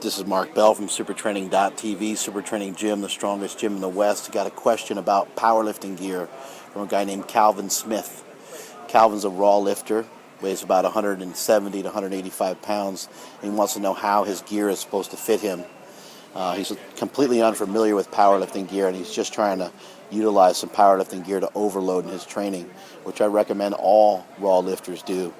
This is Mark Bell from supertraining.tv, Super Training Gym, the strongest gym in the West. Got a question about powerlifting gear from a guy named Calvin Smith. Calvin's a raw lifter, weighs about 170 to 185 pounds, and he wants to know how his gear is supposed to fit him. He's completely unfamiliar with powerlifting gear, and he's just trying to utilize some powerlifting gear to overload in his training, which I recommend all raw lifters do.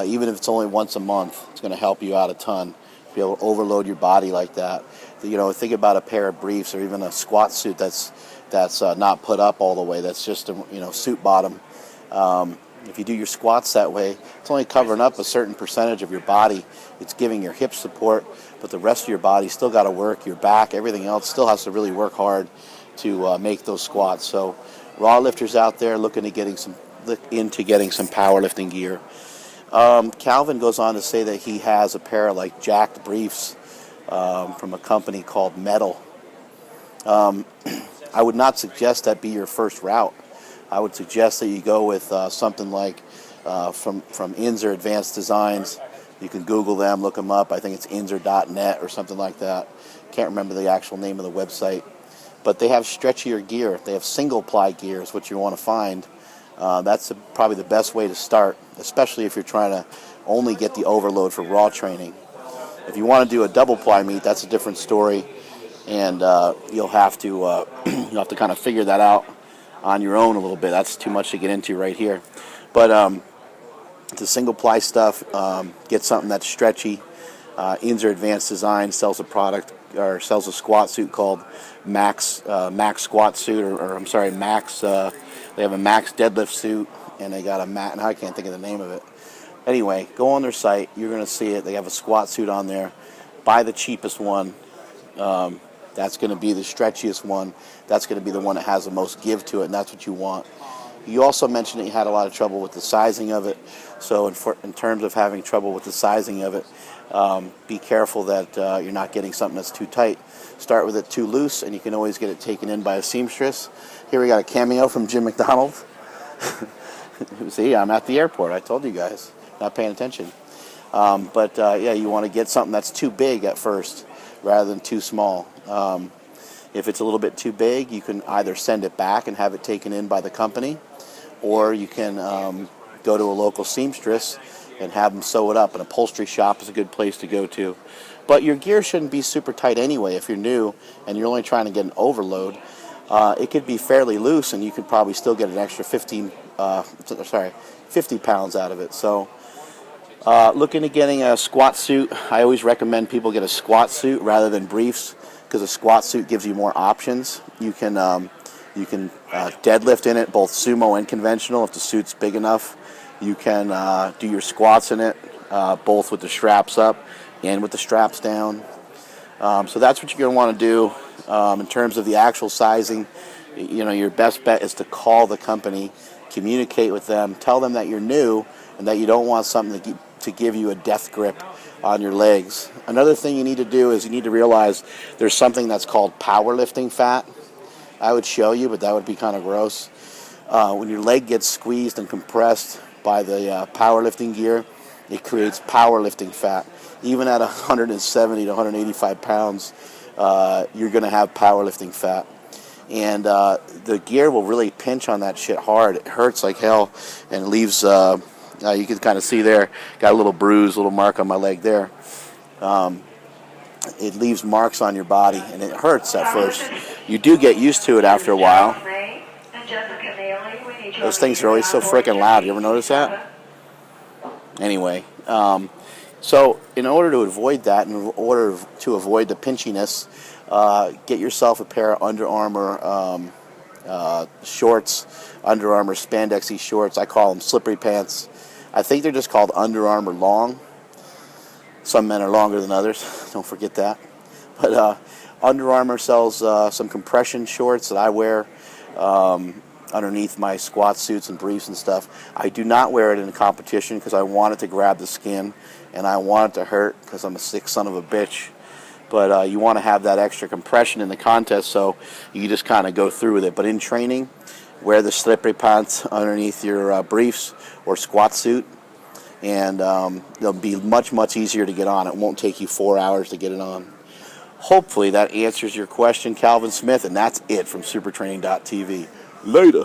Even if it's only once a month, it's going to help you out a ton. Be able to overload your body like that. Think about a pair of briefs or even a squat suit that's not put up all the way. That's just a suit bottom. If you do your squats that way, it's only covering up a certain percentage of your body. It's giving your hips support, but the rest of your body still got to work. Your back, everything else still has to really work hard to make those squats. So, raw lifters out there looking to getting some powerlifting gear. Calvin goes on to say that he has a pair of jacked briefs from a company called Metal. I would not suggest that be your first route. I would suggest that you go with something like from Inzer Advanced Designs. You can Google them, look them up. I think it's inzer.net or something like that. Can't remember the actual name of the website. But they have stretchier gear. They have single-ply gear is what you want to find. That's probably the best way to start, especially if you're trying to only get the overload for raw training. If you want to do a double-ply meet, that's a different story, and you'll have to kind of figure that out on your own a little bit. That's too much to get into right here. But the single-ply stuff, get something that's stretchy. Inzer Advanced Designs sells a squat suit called Max Squat Suit, or Max. They have a Max deadlift suit, and they got a mat. Now I can't think of the name of it. Anyway, go on their site. You're going to see it. They have a squat suit on there. Buy the cheapest one. That's going to be the stretchiest one. That's going to be the one that has the most give to it, and that's what you want. You also mentioned that you had a lot of trouble with the sizing of it. So in terms of having trouble with the sizing of it, be careful that you're not getting something that's too tight. Start with it too loose, and you can always get it taken in by a seamstress. Here we got a cameo from Jim McDonald. See, I'm at the airport. I told you guys. Not paying attention. You want to get something that's too big at first rather than too small. If it's a little bit too big, you can either send it back and have it taken in by the company, or you can go to a local seamstress and have them sew it up. An upholstery shop is a good place to go to. But your gear shouldn't be super tight anyway. If you're new and you're only trying to get an overload, it could be fairly loose, and you could probably still get an extra 50 pounds out of it. So looking at getting a squat suit, I always recommend people get a squat suit rather than briefs, because a squat suit gives you more options. You can deadlift in it, both sumo and conventional, if the suit's big enough. You can do your squats in it, both with the straps up and with the straps down. So that's what you're going to want to do. In terms of the actual sizing, your best bet is to call the company, communicate with them, tell them that you're new and that you don't want something to give you a death grip on your legs. Another thing you need to do is you need to realize there's something that's called powerlifting fat. I would show you, but that would be kind of gross. When your leg gets squeezed and compressed by the powerlifting gear, it creates powerlifting fat. Even at 170 to 185 pounds, you're going to have powerlifting fat. And the gear will really pinch on that shit hard. It hurts like hell, and it leaves, you can kind of see there, got a little bruise, a little mark on my leg there. It leaves marks on your body, and it hurts at first. You do get used to it after a while. Those things are always so freaking loud. You ever notice that? Anyway, so in order to avoid that, in order to avoid the pinchiness, get yourself a pair of Under Armour shorts, Under Armour spandexy shorts. I call them slippery pants. I think they're just called Under Armour long. Some men are longer than others. Don't forget that. But Under Armour sells some compression shorts that I wear underneath my squat suits and briefs and stuff. I do not wear it in a competition because I want it to grab the skin and I want it to hurt because I'm a sick son of a bitch. But you want to have that extra compression in the contest, so you just kind of go through with it. But in training, wear the slippery pants underneath your briefs or squat suit. and it'll be much easier to get on. It won't take you 4 hours to get it on. Hopefully that answers your question, Calvin Smith, and that's it from supertraining.tv. Later.